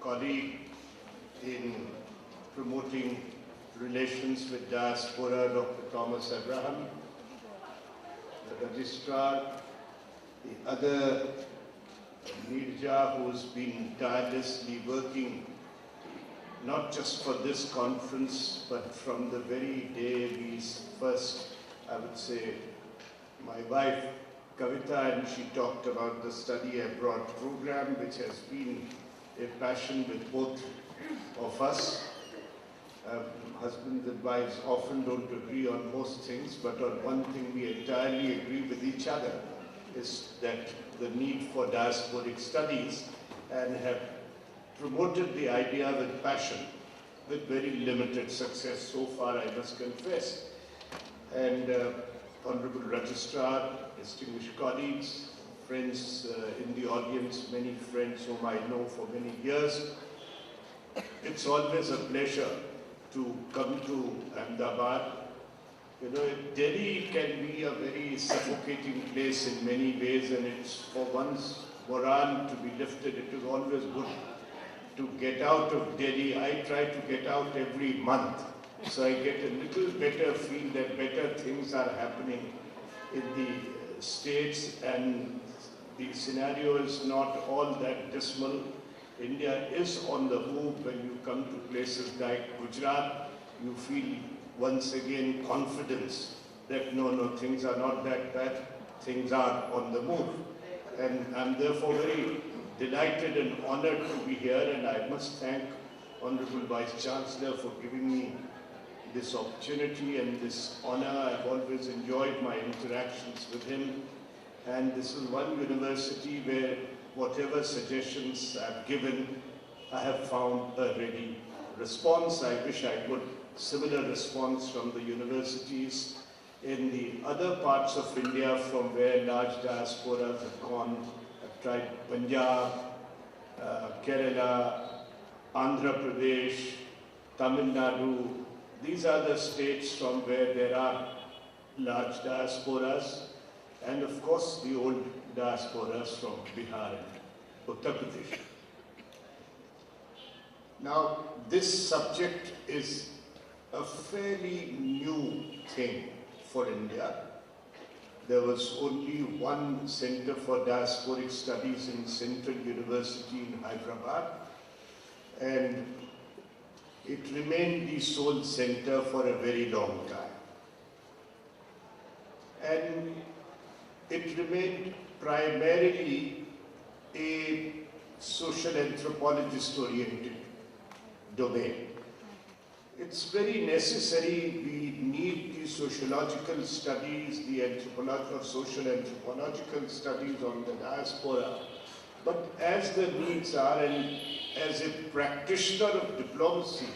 colleague in promoting relations with diaspora, Dr. Thomas Abraham, the registrar, the other Nirja, who's been tirelessly working not just for this conference, but from the very day we first, I would say, my wife Kavita, and she talked about the study abroad program, which has been a passion with both of us. Husbands and wives often don't agree on most things, but on one thing we entirely agree with each other, is that the need for diasporic studies, and have promoted the idea with passion, with very limited success so far, I must confess. And Honorable Registrar, distinguished colleagues, friends in the audience, many friends whom I know for many years, it's always a pleasure to come to Ahmedabad. You know, Delhi can be a very suffocating place in many ways, and it's for one's morale to be lifted. It is always good to get out of Delhi. I try to get out every month, so I get a little better feel that better things are happening in the states, and the scenario is not all that dismal. India is on the move. When you come to places like Gujarat, you feel once again confidence that no, things are not that bad, things are on the move. And I'm therefore very delighted and honored to be here, and I must thank Honorable Vice Chancellor for giving me this opportunity and this honor. I've always enjoyed my interactions with him, and this is one university where whatever suggestions I've given, I have found a ready response. I wish I could similar response from the universities in the other parts of India from where large diasporas have gone. I've tried Punjab, Kerala, Andhra Pradesh, Tamil Nadu. These are the states from where there are large diasporas, and of course the old diasporas from Bihar and Uttar Pradesh. Now, this subject is a fairly new thing for India. There was only one Center for Diasporic Studies in Central University in Hyderabad, and it remained the sole center for a very long time. And it remained primarily a social anthropologist oriented domain. It's very necessary. We need the sociological studies, the anthropological, social anthropological studies on the diaspora. But as the needs are, and as a practitioner of diplomacy,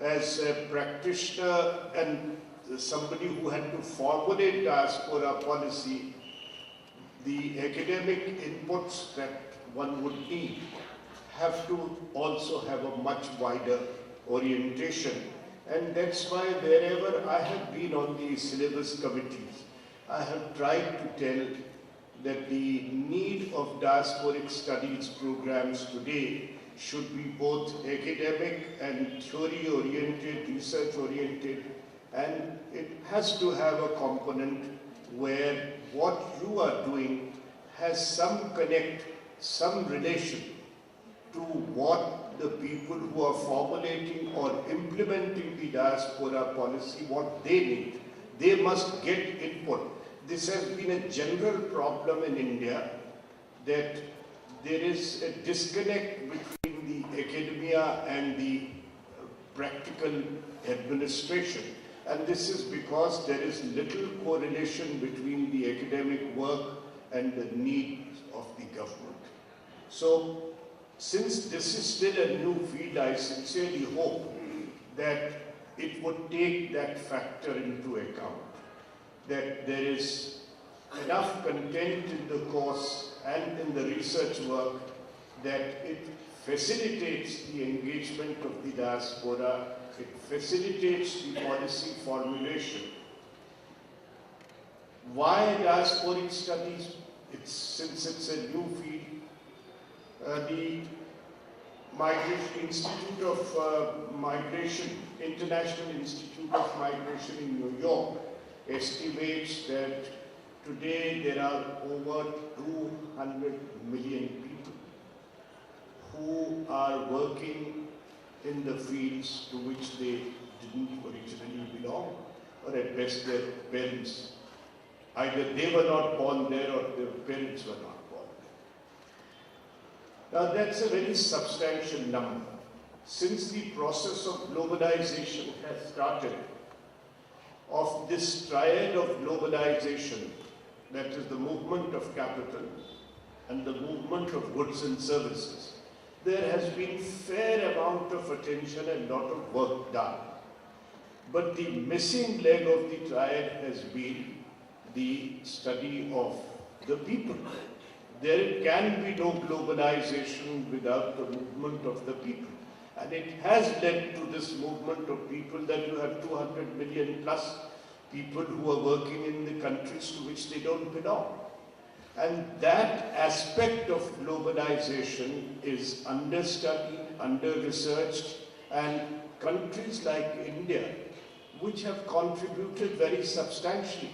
as a practitioner and somebody who had to formulate diaspora policy, the academic inputs that one would need have to also have a much wider orientation. And that's why wherever I have been on the syllabus committees, I have tried to tell that the need of diasporic studies programs today should be both academic and theory-oriented, research-oriented, and it has to have a component where what you are doing has some connect, some relation to what the people who are formulating or implementing the diaspora policy, what they need. They must get input. This has been a general problem in India, that there is a disconnect between the academia and the practical administration. And this is because there is little correlation between the academic work and the needs of the government. So, since this is still a new field, I sincerely hope that it would take that factor into account, that there is enough content in the course and in the research work that it facilitates the engagement of the diaspora, it facilitates the policy formulation. Why diasporic studies? Since it's a new field, Institute of Migration, International Institute of Migration in New York estimates that today there are over 200 million people who are working in the fields to which they didn't originally belong, or at best their parents, either they were not born there or their parents were not born there. Now that's a very substantial number. Since the process of globalization has started, of this triad of globalization, that is the movement of capital and the movement of goods and services, there has been fair amount of attention and lot of work done. But the missing leg of the triad has been the study of the people. There can be no globalization without the movement of the people. And it has led to this movement of people that you have 200 million plus people who are working in the countries to which they don't belong. And that aspect of globalization is understudied, under-researched, and countries like India, which have contributed very substantially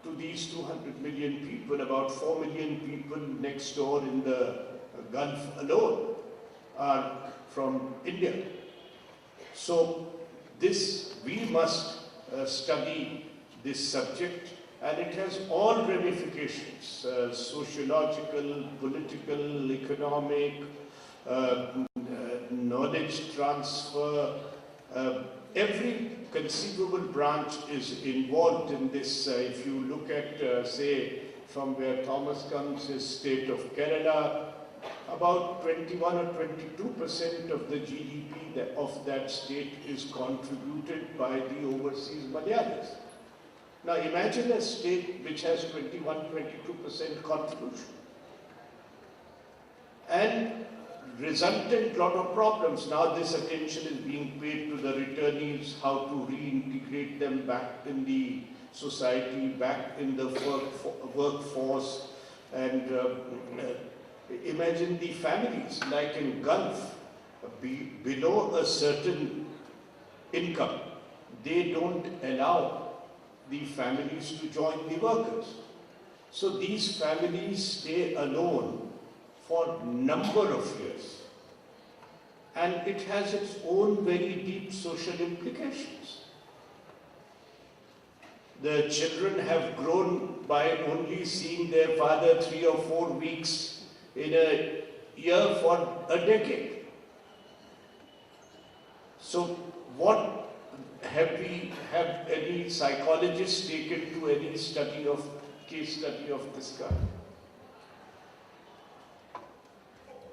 to these 200 million people, about 4 million people next door in the Gulf alone are from India. So we must study this subject, and it has all ramifications, sociological, political, economic, knowledge transfer. Every conceivable branch is involved in this. If you look at, say, from where Thomas comes, his state of Kerala, about 21 or 22% of the GDP of that state is contributed by the overseas Malayalis. Now imagine a state which has 21-22% contribution, and resultant lot of problems. Now this attention is being paid to the returnees, how to reintegrate them back in the society, back in the workforce, and imagine the families like in Gulf, below a certain income, they don't allow the families to join the workers. So these families stay alone for number of years. And it has its own very deep social implications. The children have grown by only seeing their father 3 or 4 weeks in a year for a decade. So what have any psychologists taken to any case study of this kind?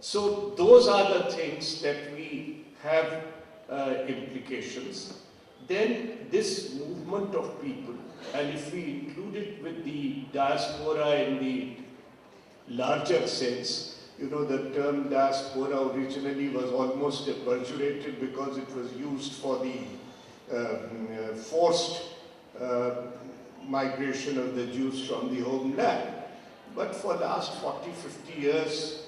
So those are the things that we have implications. Then this movement of people, and if we include it with the diaspora in the larger sense, you know, the term diaspora originally was almost pejorative because it was used for the forced migration of the Jews from the homeland. But for the last 40-50 years,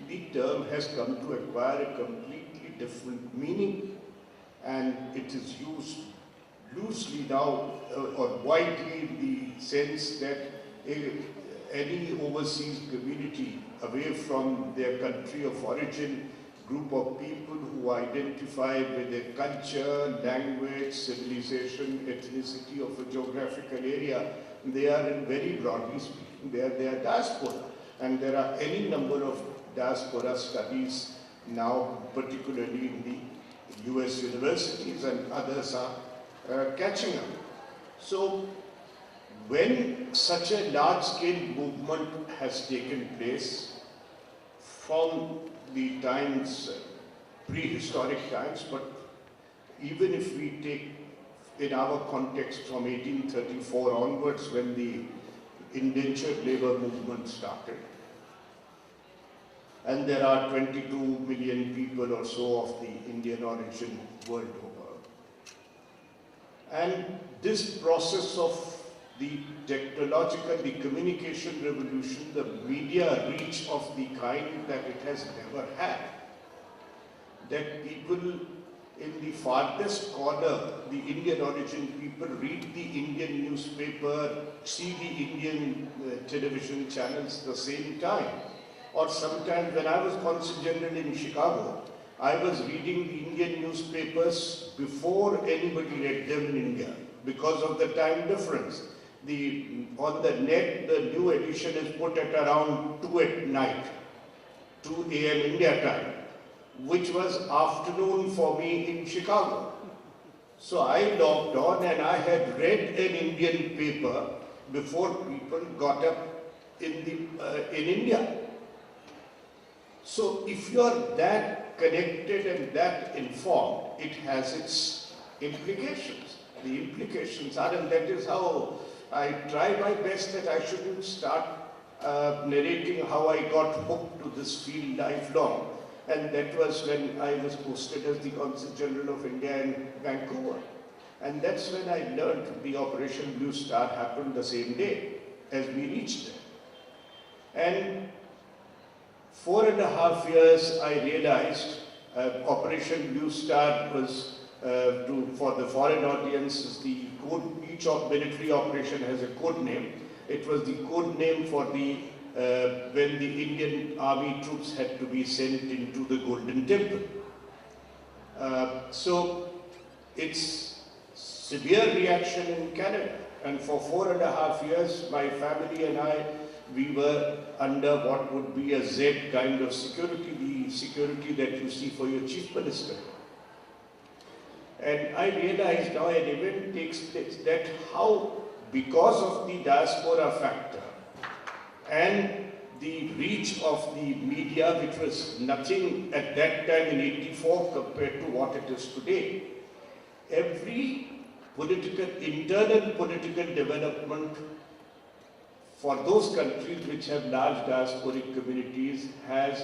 the term has come to acquire a completely different meaning, and it is used loosely now or widely in the sense that any overseas community away from their country of origin, group of people who identify with their culture, language, civilization, ethnicity of a geographical area, they are, in very broadly speaking, they are diaspora. And there are any number of diaspora studies now, particularly in the US universities, and others are catching up. So when such a large-scale movement has taken place from the times, prehistoric times, but even if we take in our context from 1834 onwards, when the indentured labor movement started, and there are 22 million people or so of the Indian origin world over. And this process of the technological, the communication revolution, the media reach of the kind that it has never had, that people in the farthest corner, the Indian origin people, read the Indian newspaper, see the Indian television channels at the same time. Or sometimes when I was consul general in Chicago, I was reading the Indian newspapers before anybody read them in India because of the time difference. On the net, the new edition is put at around 2 at night, 2 a.m. India time, which was afternoon for me in Chicago. So I logged on and I had read an Indian paper before people got up in India. So if you're that connected and that informed, it has its implications. The implications are, and that is how I try my best that I shouldn't start narrating how I got hooked to this field lifelong. And that was when I was posted as the Consul General of India in Vancouver. And that's when I learned the Operation Blue Star happened the same day as we reached there. And 4.5 years I realized Operation Blue Star was, for the foreign audience, is the code, each military operation has a code name. It was the code name for the when the Indian army troops had to be sent into the Golden Temple. So it's severe reaction in Canada, and for 4.5 years my family and I, we were under what would be a Z kind of security, the security that you see for your chief minister. And I realized now an event takes place that how, because of the diaspora factor and the reach of the media, which was nothing at that time in '84 compared to what it is today, every internal political development for those countries which have large diasporic communities has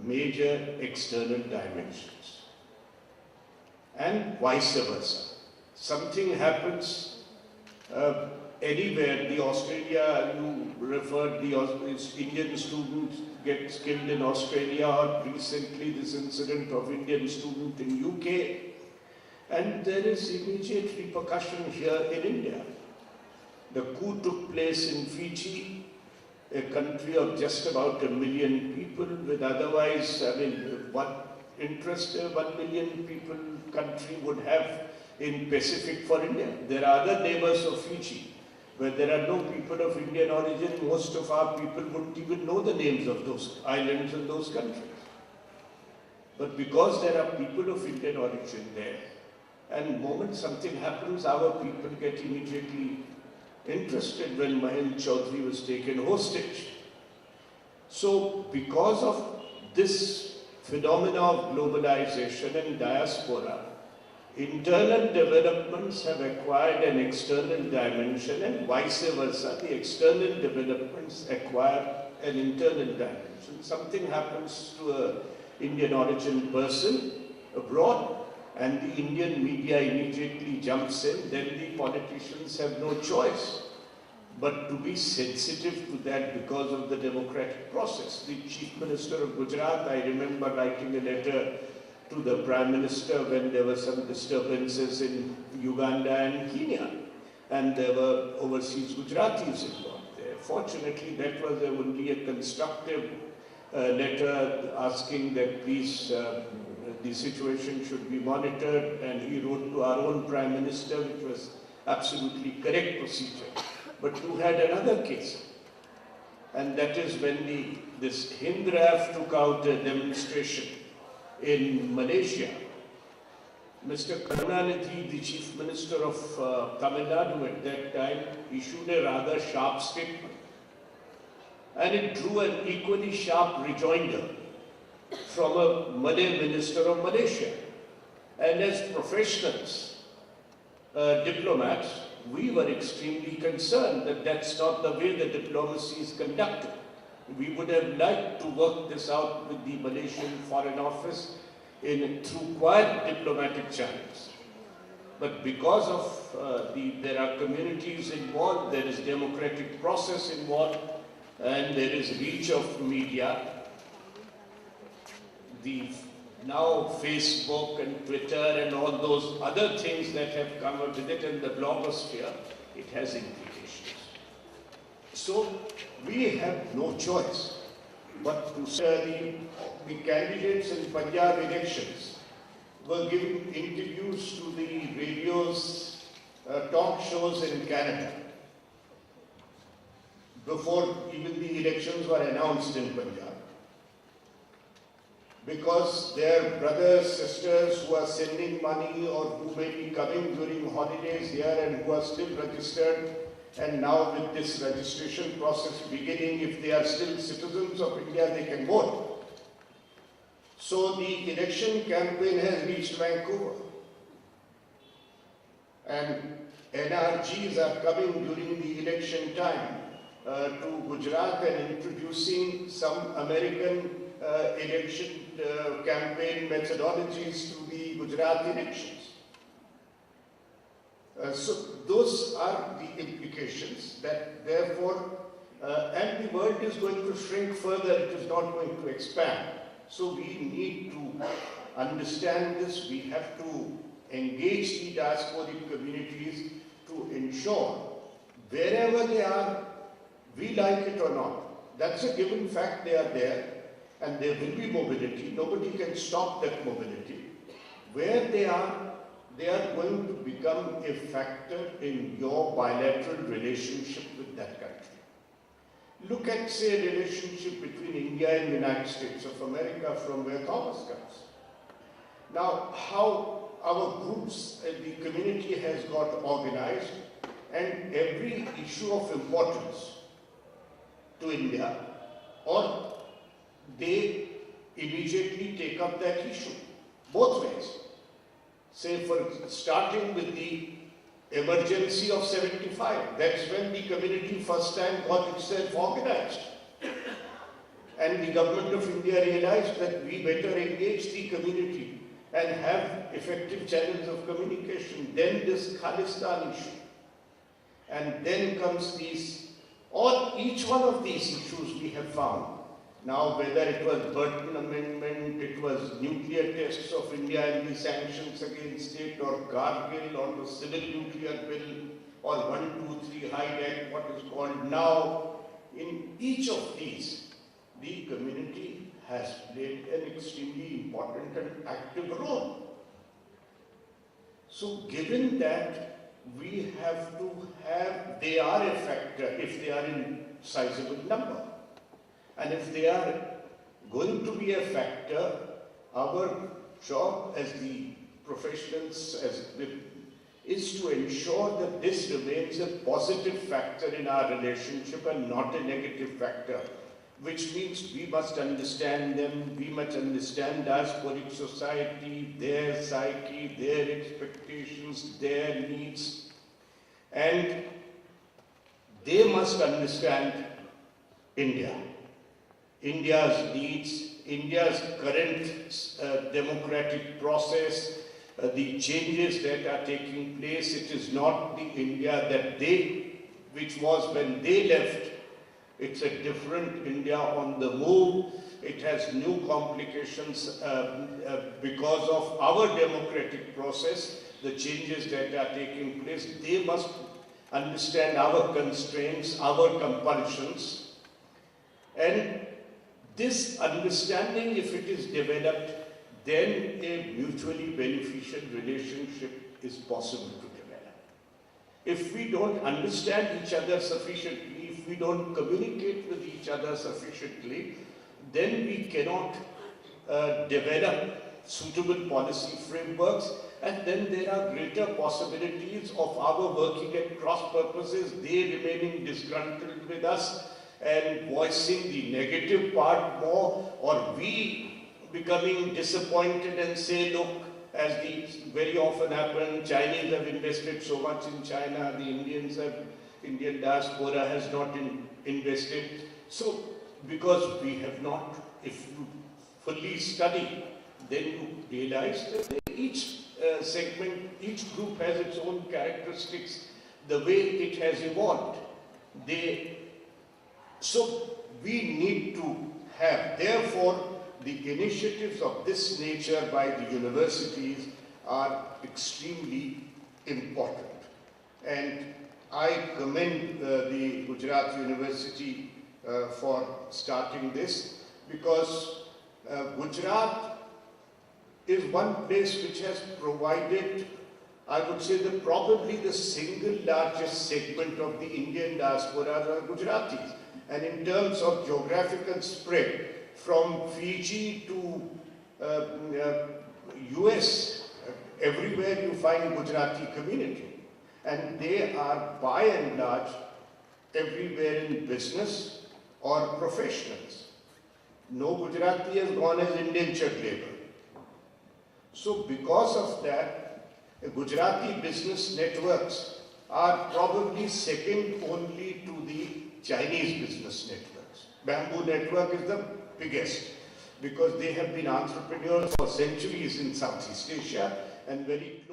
major external dimensions. And vice versa. Something happens anywhere. The Australia, you referred, the Indian student gets killed in Australia, or recently this incident of Indian student in UK. And there is immediate repercussion here in India. The coup took place in Fiji, a country of just about 1 million people, with otherwise, what interest a 1 million people country would have in Pacific for India. There are other neighbors of Fiji, where there are no people of Indian origin. Most of our people wouldn't even know the names of those islands and those countries. But because there are people of Indian origin there, and the moment something happens, our people get immediately interested. When Mahel Chaudhary was taken hostage. So because of this phenomena of globalization and diaspora, internal developments have acquired an external dimension, and vice versa, the external developments acquire an internal dimension. Something happens to an Indian origin person abroad, and the Indian media immediately jumps in, then the politicians have no choice but to be sensitive to that because of the democratic process. The Chief Minister of Gujarat, I remember writing a letter to the Prime Minister when there were some disturbances in Uganda and Kenya, and there were overseas Gujaratis involved there. Fortunately, that was only a constructive letter asking that please the situation should be monitored, and he wrote to our own Prime Minister, which was absolutely correct procedure. But you had another case, and that is when this Hindraf took out a demonstration in Malaysia. Mr. Karunanidhi, the Chief Minister of Tamil Nadu at that time, issued a rather sharp statement, and it drew an equally sharp rejoinder from a Malay Minister of Malaysia. And as professionals, diplomats, we were extremely concerned that that's not the way the diplomacy is conducted. We would have liked to work this out with the Malaysian Foreign Office through quiet diplomatic channels. But because of there are communities involved, there is democratic process involved, and there is reach of media, the now Facebook and Twitter and all those other things that have come up with it, and the blogosphere, it has implications. So we have no choice but to say the candidates in Punjab elections were giving interviews to the radios, talk shows in Canada before even the elections were announced in Punjab, because their brothers, sisters who are sending money or who may be coming during holidays here and who are still registered, and now with this registration process beginning, if they are still citizens of India, they can vote. So the election campaign has reached Vancouver, and NRGs are coming during the election time to Gujarat and introducing some American election campaign methodologies to the Gujarat elections. So those are the implications that therefore, and the world is going to shrink further, it is not going to expand. So we need to understand this, we have to engage the diasporic communities to ensure wherever they are, we like it or not. That's a given fact, they are there, and there will be mobility. Nobody can stop that mobility. Where they are going to become a factor in your bilateral relationship with that country. Look at, say, a relationship between India and the United States of America, from where Thomas comes. Now, how our groups, the community has got organized, and every issue of importance to India, or they immediately take up that issue, both ways. Say, for starting with the emergency of 75, that's when the community first time got itself organized. And the government of India realized that we better engage the community and have effective channels of communication. Then this Khalistan issue. And then comes these, or each one of these issues we have found. Now, whether it was Burton Amendment, it was nuclear tests of India and the sanctions against it, or Kargil, or the civil nuclear bill, or 123 Hyde Act, what is called now, in each of these, the community has played an extremely important and active role. So, given that we have to have, they are a factor if they are in sizable number. And if they are going to be a factor, our job as the professionals is to ensure that this remains a positive factor in our relationship and not a negative factor, which means we must understand them, we must understand diasporic society, their psyche, their expectations, their needs, and they must understand India. India's needs, India's current democratic process, the changes that are taking place. It is not the India that which was when they left. It's a different India on the move. It has new complications because of our democratic process, the changes that are taking place. They must understand our constraints, our compulsions, and this understanding, if it is developed, then a mutually beneficial relationship is possible to develop. If we don't understand each other sufficiently, if we don't communicate with each other sufficiently, then we cannot develop suitable policy frameworks, and then there are greater possibilities of our working at cross purposes, they remaining disgruntled with us, and voicing the negative part more, or we becoming disappointed and say, look, as these very often happen, Chinese have invested so much in China, the Indian diaspora has not invested. So, because we have not, if you fully study, then you realize that each segment, each group has its own characteristics, the way it has evolved. So we need to have, therefore, the initiatives of this nature by the universities are extremely important. And I commend the Gujarat University for starting this, because Gujarat is one place which has provided, I would say, probably the single largest segment of the Indian diaspora are Gujaratis. And in terms of geographical spread, from Fiji to US, everywhere you find Gujarati community. And they are by and large everywhere in business or professionals. No Gujarati has gone as indentured labor. So because of that, Gujarati business networks are probably second only to the Chinese business networks. Bamboo network is the biggest because they have been entrepreneurs for centuries in Southeast Asia and very close.